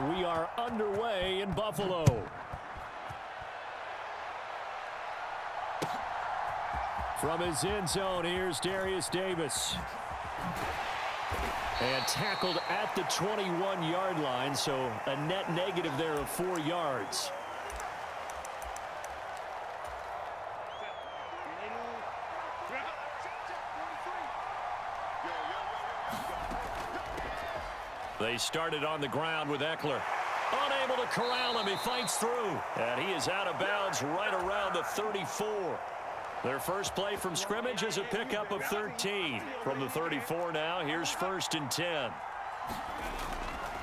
And we are underway in Buffalo. From his end zone, here's Darius Davis. And tackled at the 21-yard line, so a net negative there of 4 yards. They started on the ground with Eckler. Unable to corral him. He fights through. And he is out of bounds right around the 34. Their first play from scrimmage is a pickup of 13. From the 34 now, here's 1st and 10.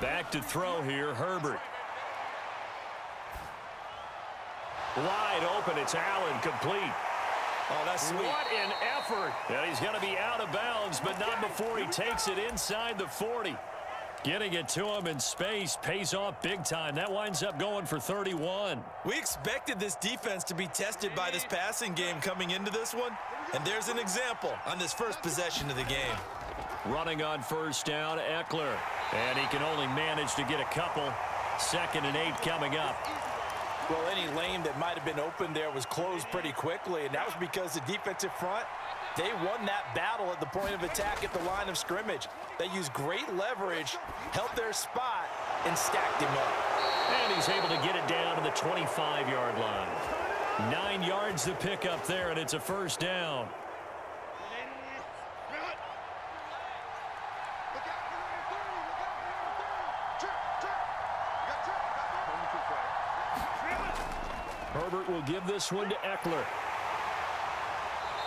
Back to throw here, Herbert. Wide open, it's Allen, complete. Oh, that's sweet. What an effort. And he's going to be out of bounds, but not before he takes it inside the 40. Getting it to him in space pays off big time. That winds up going for 31. We expected this defense to be tested by this passing game coming into this one, and there's an example on this first possession of the game. Running on 1st down, Eckler. And he can only manage to get a couple. 2nd and 8 coming up. Well, any lane that might have been open there was closed pretty quickly, and that was because the defensive front, they won that battle at the point of attack at the line of scrimmage. They used great leverage, held their spot, and stacked him up. And he's able to get it down to the 25-yard line. 9 yards to pick up there, and it's a 1st down. Herbert will give this one to Eckler.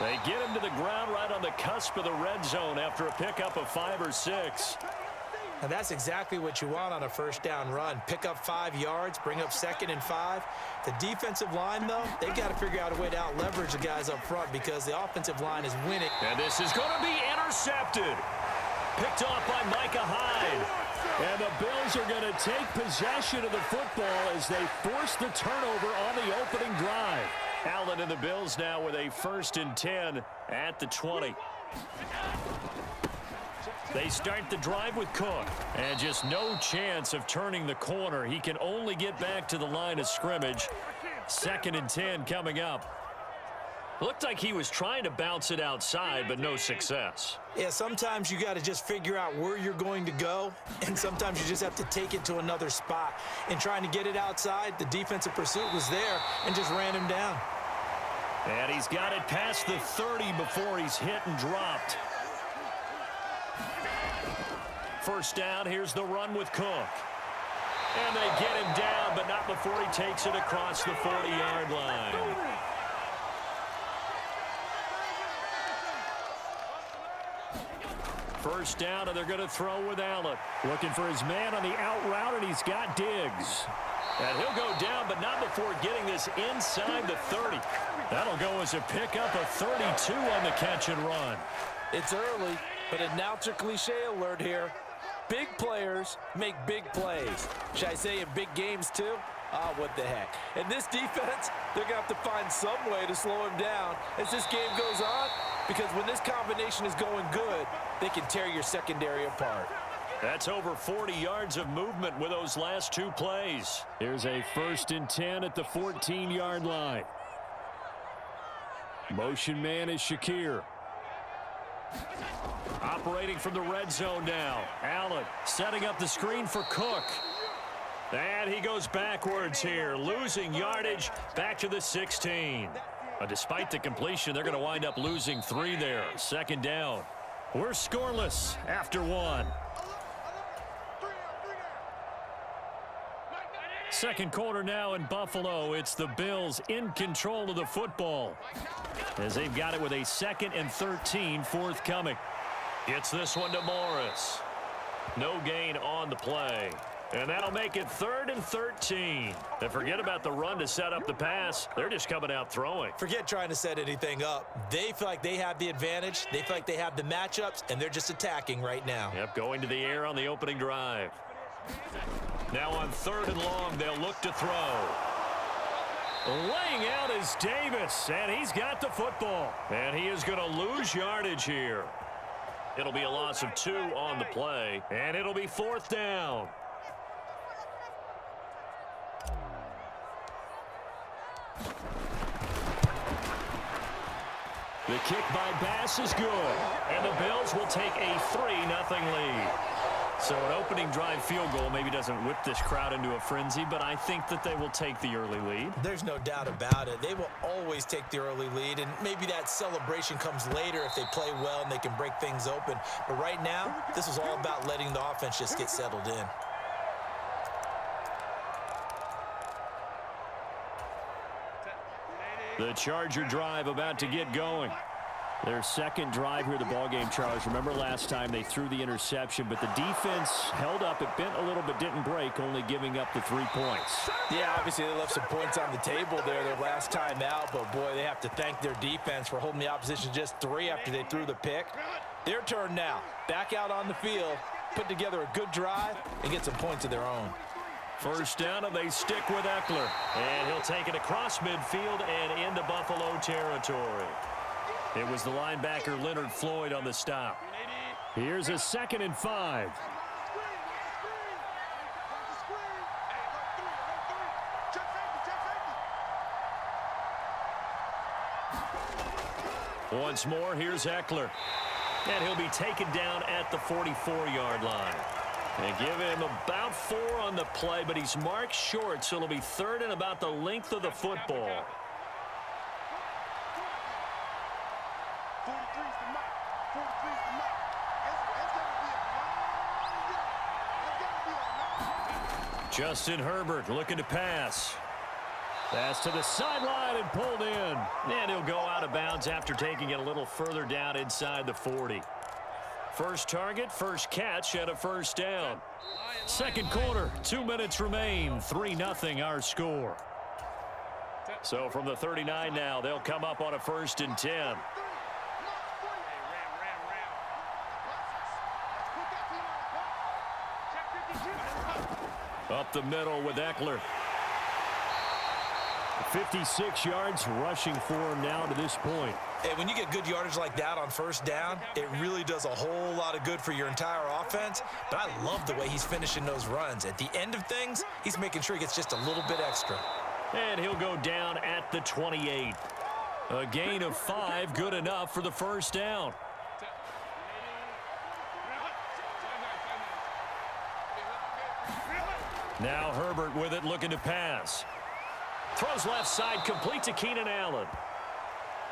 They get him to the ground right on the cusp of the red zone after a pickup of 5 or 6. And that's exactly what you want on a 1st down run. Pick up 5 yards, bring up 2nd and 5. The defensive line, though, they've got to figure out a way to out-leverage the guys up front because the offensive line is winning. And this is going to be intercepted. Picked off by Micah Hyde. And the Bills are going to take possession of the football as they force the turnover on the opening drive. Allen and the Bills now with a 1st and 10 at the 20. They start the drive with Cook. And just no chance of turning the corner. He can only get back to the line of scrimmage. 2nd and 10 coming up. Looked like he was trying to bounce it outside, but no success. Yeah, sometimes you got to just figure out where you're going to go, and sometimes you just have to take it to another spot. And trying to get it outside, the defensive pursuit was there and just ran him down. And he's got it past the 30 before he's hit and dropped. 1st down, here's the run with Cook. And they get him down, but not before he takes it across the 40-yard line. First down, and they're going to throw with Allen. Looking for his man on the out route, and he's got Diggs. And he'll go down, but not before getting this inside the 30. That'll go as a pickup of 32 on the catch and run. It's early, but announcer cliche alert here. Big players make big plays. Should I say in big games too? Ah, what the heck. And this defense, they're going to have to find some way to slow him down as this game goes on, because when this combination is going good, they can tear your secondary apart. That's over 40 yards of movement with those last 2 plays. Here's a 1st and 10 at the 14-yard line. Motion man is Shakir. Operating from the red zone now. Allen setting up the screen for Cook. And he goes backwards here, losing yardage back to the 16. Despite the completion, they're going to wind up losing 3 there. 2nd down. We're scoreless after 1. Second quarter now in Buffalo. It's the Bills in control of the football as they've got it with a 2nd and 13 forthcoming. Gets this one to Morris. No gain on the play. And that'll make it 3rd and 13. And forget about the run to set up the pass. They're just coming out throwing. Forget trying to set anything up. They feel like they have the advantage. They feel like they have the matchups, and they're just attacking right now. Yep, going to the air on the opening drive. Now on 3rd and long, they'll look to throw. Laying out is Davis, and he's got the football. And he is going to lose yardage here. It'll be a loss of 2 on the play, and it'll be 4th down. The kick by Bass is good. And the Bills will take a 3-0 lead. So an opening drive field goal maybe doesn't whip this crowd into a frenzy, but I think that they will take the early lead. There's no doubt about it. They will always take the early lead, and maybe that celebration comes later if they play well and they can break things open. But right now, this is all about letting the offense just get settled in. The Charger drive about to get going. Their second drive here of the ballgame, Charles. Remember last time they threw the interception, but the defense held up. It bent a little but didn't break, only giving up the 3 points. Yeah, obviously they left some points on the table there their last time out, but boy, they have to thank their defense for holding the opposition just 3 after they threw the pick. Their turn now. Back out on the field, put together a good drive, and get some points of their own. First down, and they stick with Eckler. And he'll take it across midfield and into Buffalo territory. It was the linebacker Leonard Floyd on the stop. Here's a 2nd and 5. Once more, here's Eckler. And he'll be taken down at the 44-yard line. They give him about 4 on the play, but he's marked short, so it'll be 3rd and about the length of the football. Justin Herbert looking to pass. Pass to the sideline and pulled in. And he'll go out of bounds after taking it a little further down inside the 40. First target, first catch, and a first down. Second quarter, 2 minutes remain. 3-0 our score. So from the 39 now, they'll come up on a 1st and 10. Up the middle with Eckler. 56 yards rushing for him now to this point. Hey, when you get good yardage like that on first down, it really does a whole lot of good for your entire offense. But I love the way he's finishing those runs. At the end of things, he's making sure he gets just a little bit extra. And he'll go down at the 28. A gain of 5, good enough for the first down. Now Herbert with it, looking to pass. Throws left side, complete to Keenan Allen.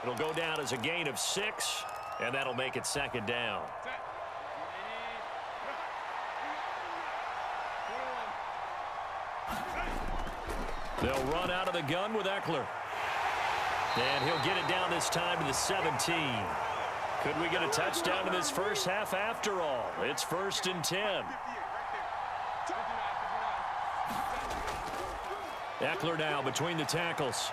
It'll go down as a gain of 6, and that'll make it 2nd down. They'll run out of the gun with Eckler. And he'll get it down this time to the 17. Could we get a touchdown in this first half after all? It's 1st and 10. Eckler now between the tackles.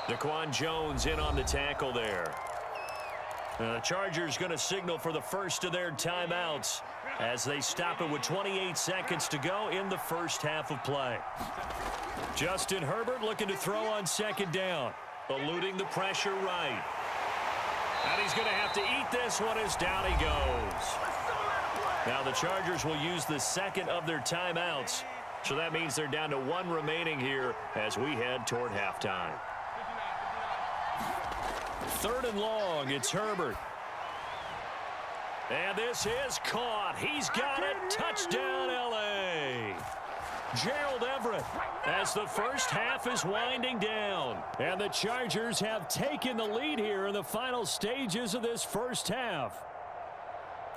Daquan Jones in on the tackle there. The Chargers going to signal for the first of their timeouts as they stop it with 28 seconds to go in the first half of play. Justin Herbert looking to throw on 2nd down, eluding the pressure right. And he's going to have to eat this one as down he goes. Now the Chargers will use the 2nd of their timeouts. So that means they're down to 1 remaining here as we head toward halftime. 3rd and long, it's Herbert. And this is caught. He's got it. Touchdown, L.A. Gerald Everett as the first half is winding down. And the Chargers have taken the lead here in the final stages of this first half.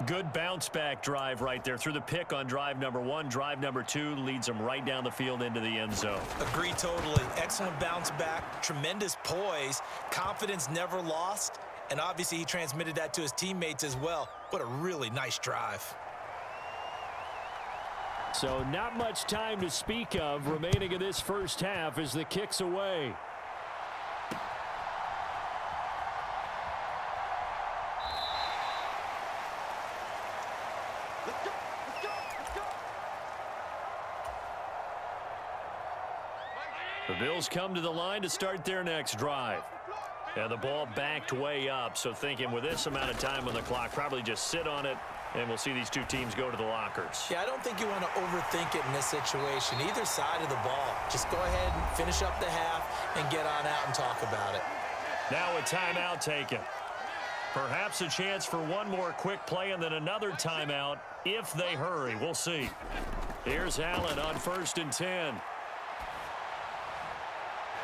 Good bounce-back drive right there through the pick on drive number 1. Drive number 2 leads them right down the field into the end zone. Agree totally. Excellent bounce back, tremendous poise, confidence never lost, and obviously he transmitted that to his teammates as well. What a really nice drive. So not much time to speak of remaining in this first half as the kick's away. The Bills come to the line to start their next drive. And the ball backed way up, so thinking with this amount of time on the clock, probably just sit on it, and we'll see these two teams go to the lockers. Yeah, I don't think you want to overthink it in this situation. Either side of the ball. Just go ahead and finish up the half and get on out and talk about it. Now a timeout taken. Perhaps a chance for one more quick play and then another timeout if they hurry. We'll see. Here's Allen on 1st and 10.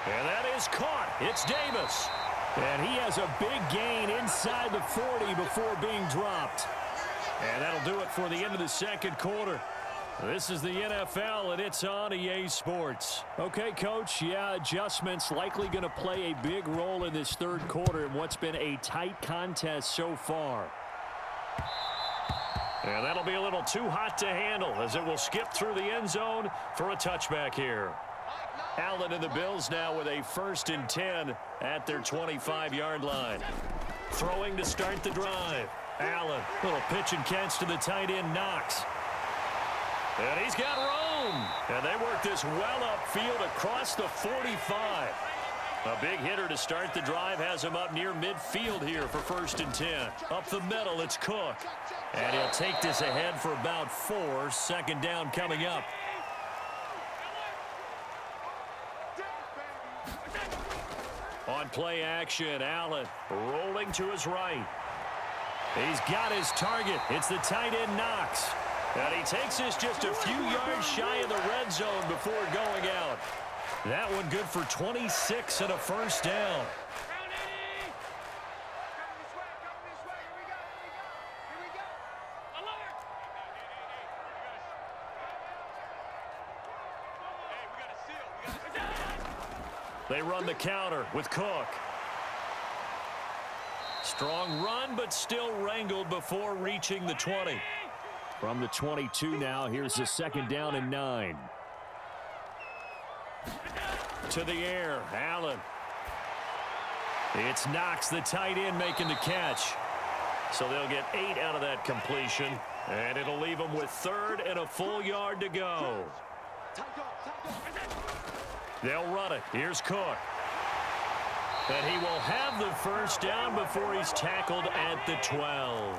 And that is caught. It's Davis. And he has a big gain inside the 40 before being dropped. And that'll do it for the end of the second quarter. This is the NFL, and it's on EA Sports. Okay, Coach, yeah, adjustments likely going to play a big role in this third quarter in what's been a tight contest so far. And that'll be a little too hot to handle as it will skip through the end zone for a touchback here. Allen and the Bills now with a 1st and 10 at their 25-yard line. Throwing to start the drive. Allen, little pitch and catch to the tight end, Knox. And he's got room. And they work this well upfield across the 45. A big hitter to start the drive has him up near midfield here for 1st and 10. Up the middle, it's Cook. And he'll take this ahead for about 4. 2nd down coming up. On play action, Allen rolling to his right. He's got his target. It's the tight end, Knox. And he takes this just a few yards shy of the red zone before going out. That one good for 26 and a 1st down. They run the counter with Cook. Strong run, but still wrangled before reaching the 20. From the 22 now, here's the 2nd down and 9. To the air, Allen. It's Knox, the tight end, making the catch. So they'll get 8 out of that completion, and it'll leave them with 3rd and a full yard to go. They'll run it. Here's Cook. And he will have the 1st down before he's tackled at the 12.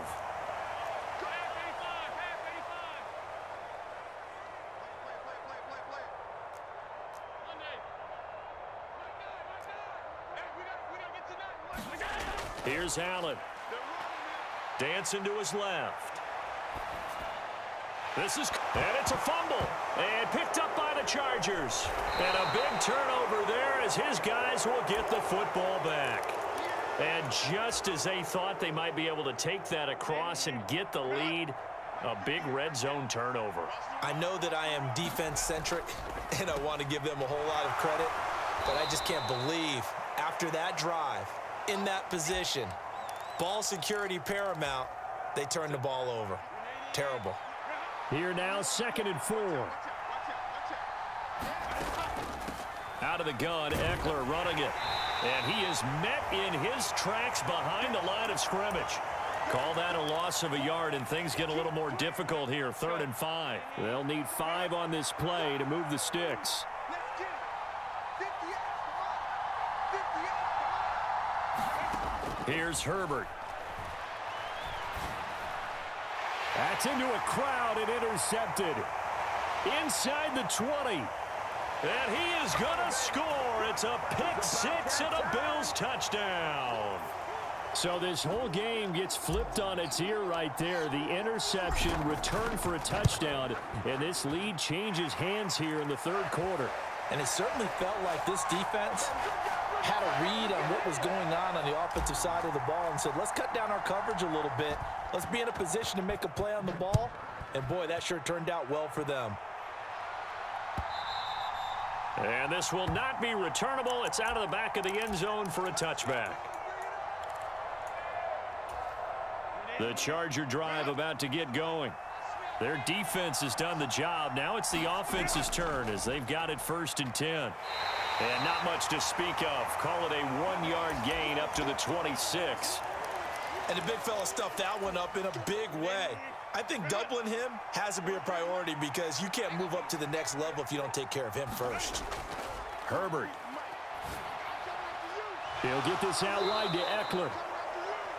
Here's Allen. Dancing to his left. And it's a fumble. And picked up by the Chargers. And a big turnover there as his guys will get the football back. And just as they thought they might be able to take that across and get the lead, a big red zone turnover. I know that I am defense-centric, and I want to give them a whole lot of credit, but I just can't believe after that drive, in that position, ball security paramount, they turned the ball over. Terrible. Here now, 2nd and 4. Out of the gun, Eckler running it. And he is met in his tracks behind the line of scrimmage. Call that a loss of a yard, and things get a little more difficult here. 3rd and 5. They'll need 5 on this play to move the sticks. Here's Herbert. That's into a crowd and intercepted. Inside the 20. And he is going to score. It's a pick-6 and a Bills touchdown. So this whole game gets flipped on its ear right there. The interception, return for a touchdown. And this lead changes hands here in the 3rd quarter. And it certainly felt like this defense had a read on what was going on the offensive side of the ball and said, let's cut down our coverage a little bit. Let's be in a position to make a play on the ball. And, boy, that sure turned out well for them. And this will not be returnable. It's out of the back of the end zone for a touchback. The Charger drive about to get going. Their defense has done the job. Now it's the offense's turn as they've got it 1st and 10. And not much to speak of. Call it a 1-yard gain up to the 26. And the big fella stuffed that one up in a big way. I think doubling him has to be a priority because you can't move up to the next level if you don't take care of him first. Herbert. He'll get this out wide to Eckler.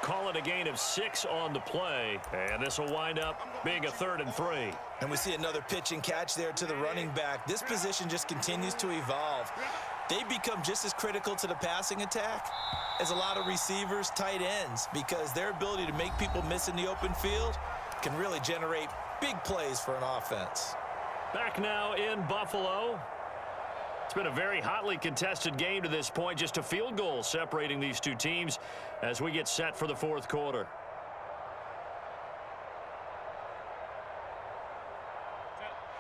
call it a gain of 6 on the play. And this will wind up being a 3rd and 3. And we see another pitch and catch there to the running back. This position just continues to evolve. They become just as critical to the passing attack as a lot of receivers, tight ends, because their ability to make people miss in the open field can really generate big plays for an offense. Back now in Buffalo. It's been a very hotly contested game to this point. Just a field goal separating these two teams as we get set for the 4th quarter.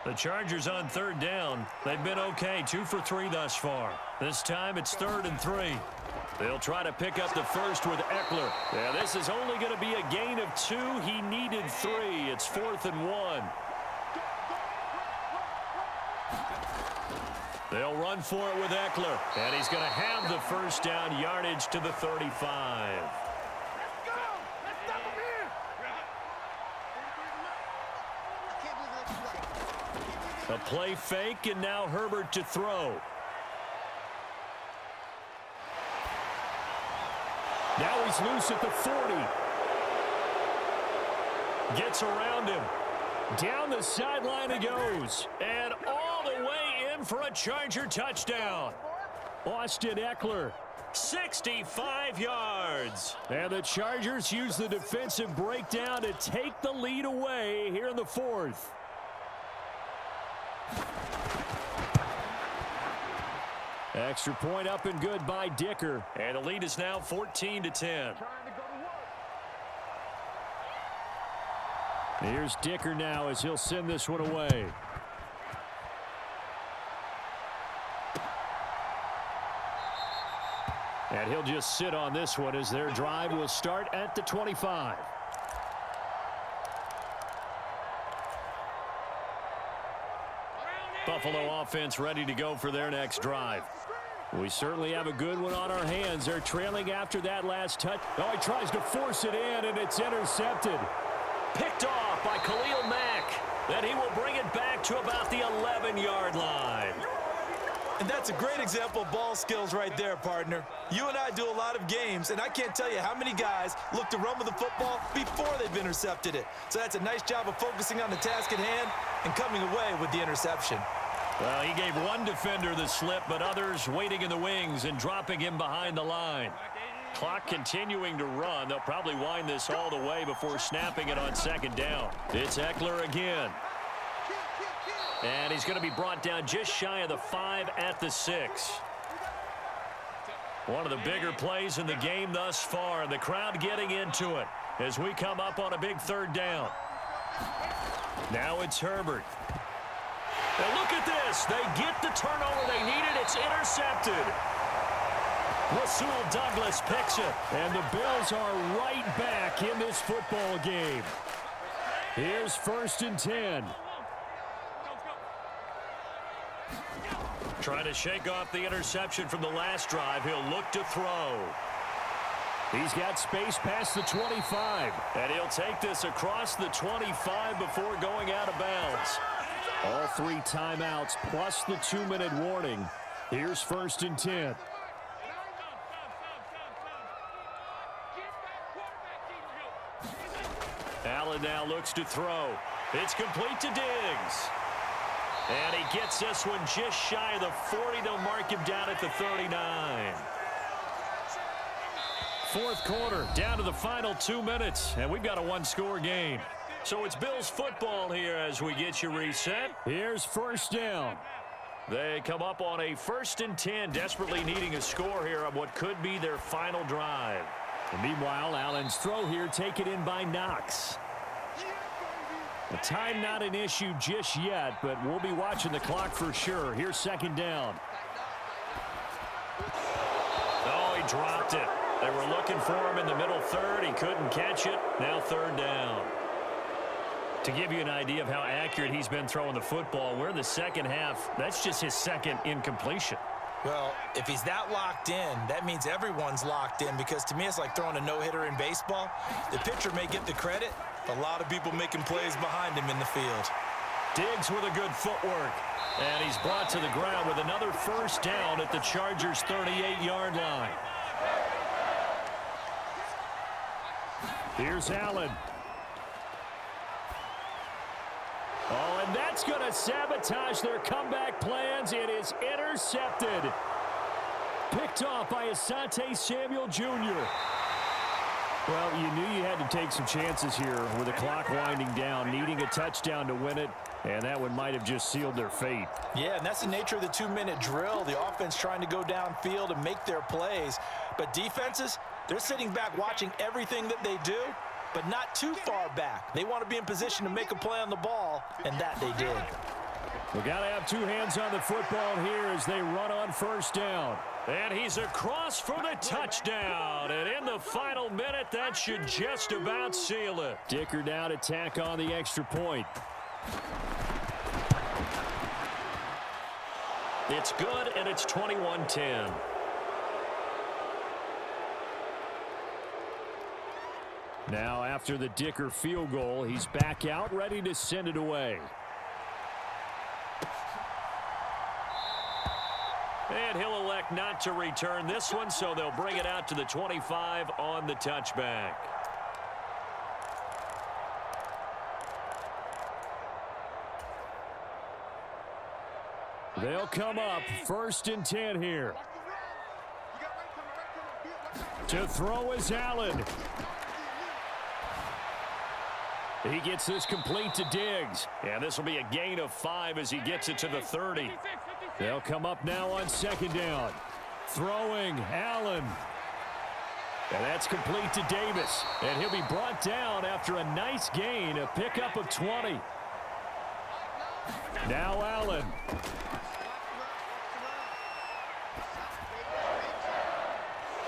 The Chargers on 3rd down. They've been okay, 2 for 3 thus far. This time it's 3rd and 3. They'll try to pick up the first with Eckler. Yeah, this is only going to be a gain of 2. He needed 3. It's 4th and 1. They'll run for it with Eckler. And he's going to have the first down, yardage to the 35. A play fake, and now Herbert to throw. Now he's loose at the 40. Gets around him. Down the sideline he goes. And all the way in for a Charger touchdown. Austin Eckler, 65 yards. And the Chargers use the defensive breakdown to take the lead away here in the 4th. Extra point up and good by Dicker. And the lead is now 14-10. Here's Dicker now as he'll send this one away. And he'll just sit on this one as their drive will start at the 25. Buffalo offense ready to go for their next drive. We certainly have a good one on our hands. They're trailing after that last touch. Oh, he tries to force it in, and it's intercepted. Picked off by Khalil Mack. Then he will bring it back to about the 11-yard line. And that's a great example of ball skills right there, partner. You and I do a lot of games, and I can't tell you how many guys look to run with the football before they've intercepted it. So that's a nice job of focusing on the task at hand and coming away with the interception. Well, he gave one defender the slip, but others waiting in the wings and dropping him behind the line. Clock continuing to run. They'll probably wind this all the way before snapping it on 2nd down. It's Eckler again. And he's going to be brought down just shy of the 5 at the 6. One of the bigger plays in the game thus far, and the crowd getting into it as we come up on a big 3rd down. Now it's Herbert. And look at this. They get the turnover they needed. It's intercepted. Rasul Douglas picks it. And the Bills are right back in this football game. Here's 1st and 10. Trying to shake off the interception from the last drive. He'll look to throw. He's got space past the 25. And he'll take this across the 25 before going out of bounds. All 3 timeouts plus the 2-minute warning. Here's 1st and 10. Allen now looks to throw. It's complete to Diggs. And he gets this one just shy of the 40. They'll mark him down at the 39. 4th quarter, down to the final 2 minutes. And we've got a 1-score game. So it's Bills football here as we get you reset. Here's 1st down. They come up on a 1st and 10, desperately needing a score here on what could be their final drive. And meanwhile, Allen's throw here taken in by Knox. The time not an issue just yet, but we'll be watching the clock for sure. Here's 2nd down. Oh, he dropped it. They were looking for him in the middle 3rd. He couldn't catch it. Now 3rd down. To give you an idea of how accurate he's been throwing the football, we're in the 2nd half. That's just his 2nd incompletion. Well, if he's that locked in, that means everyone's locked in, because to me it's like throwing a no-hitter in baseball. The pitcher may get the credit, but a lot of people making plays behind him in the field. Diggs with a good footwork. And he's brought to the ground with another 1st down at the Chargers' 38-yard line. Here's Allen. Oh, and that's going to sabotage their comeback plans. It is intercepted. Picked off by Asante Samuel Jr. Well, you knew you had to take some chances here with the clock winding down, needing a touchdown to win it, and that one might have just sealed their fate. Yeah, and that's the nature of the 2-minute drill. The offense trying to go downfield and make their plays. But defenses, they're sitting back watching everything that they do, but not too far back. They want to be in position to make a play on the ball, and that they did. We got to have two hands on the football here as they run on first down. And he's across for the touchdown. And in the final minute, that should just about seal it. Dicker now to tack on the extra point. It's good, and it's 21-10. Now, after the Dicker field goal, he's back out, ready to send it away. And he'll elect not to return this one, so they'll bring it out to the 25 on the touchback. They'll come up 1st and 10 here. To throw is Allen. He gets this complete to Diggs. And this will be a gain of 5 as he gets it to the 30. They'll come up now on 2nd down. Throwing, Allen. And that's complete to Davis. And he'll be brought down after a nice gain, a pickup of 20. Now Allen.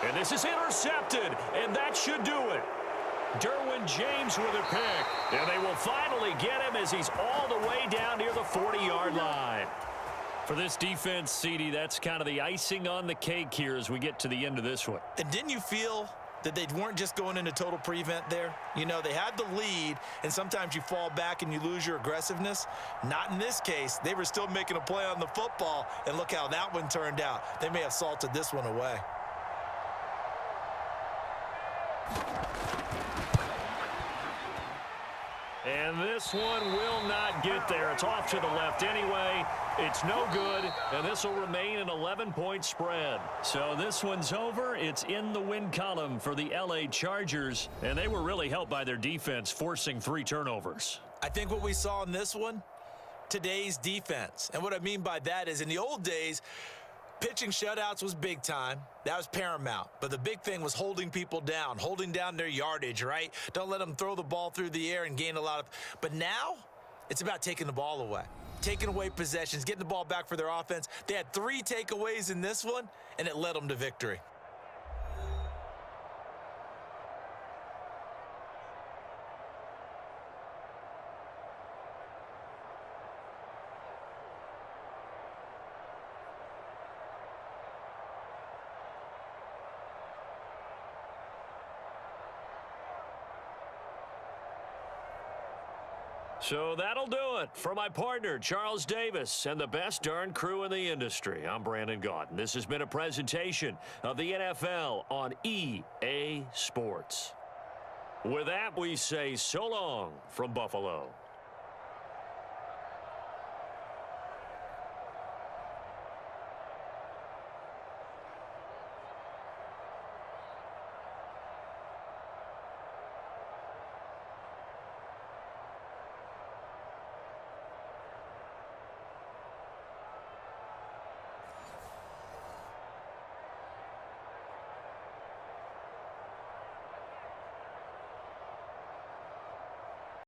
And this is intercepted, and that should do it. Derwin James with a pick. And they will finally get him as he's all the way down near the 40-yard line. For this defense, CD, that's kind of the icing on the cake here as we get to the end of this one. And didn't you feel that they weren't just going into total prevent there? You know, they had the lead, and sometimes you fall back and you lose your aggressiveness. Not in this case. They were still making a play on the football, and look how that one turned out. They may have salted this one away. And this one will not get there. It's off to the left anyway. It's no good, and this will remain an 11-point spread. So this one's over. It's in the win column for the LA Chargers, and they were really helped by their defense forcing 3 turnovers. I think what we saw in this one, today's defense. And what I mean by that is in the old days, pitching shutouts was big time. That was paramount. But the big thing was holding people down, holding down their yardage, right? Don't let them throw the ball through the air and gain a lot of. But now it's about taking the ball away, taking away possessions, getting the ball back for their offense. They had 3 takeaways in this one, and it led them to victory. So that'll do it. For my partner, Charles Davis, and the best darn crew in the industry, I'm Brandon Gaudin. This has been a presentation of the NFL on EA Sports. With that, we say so long from Buffalo.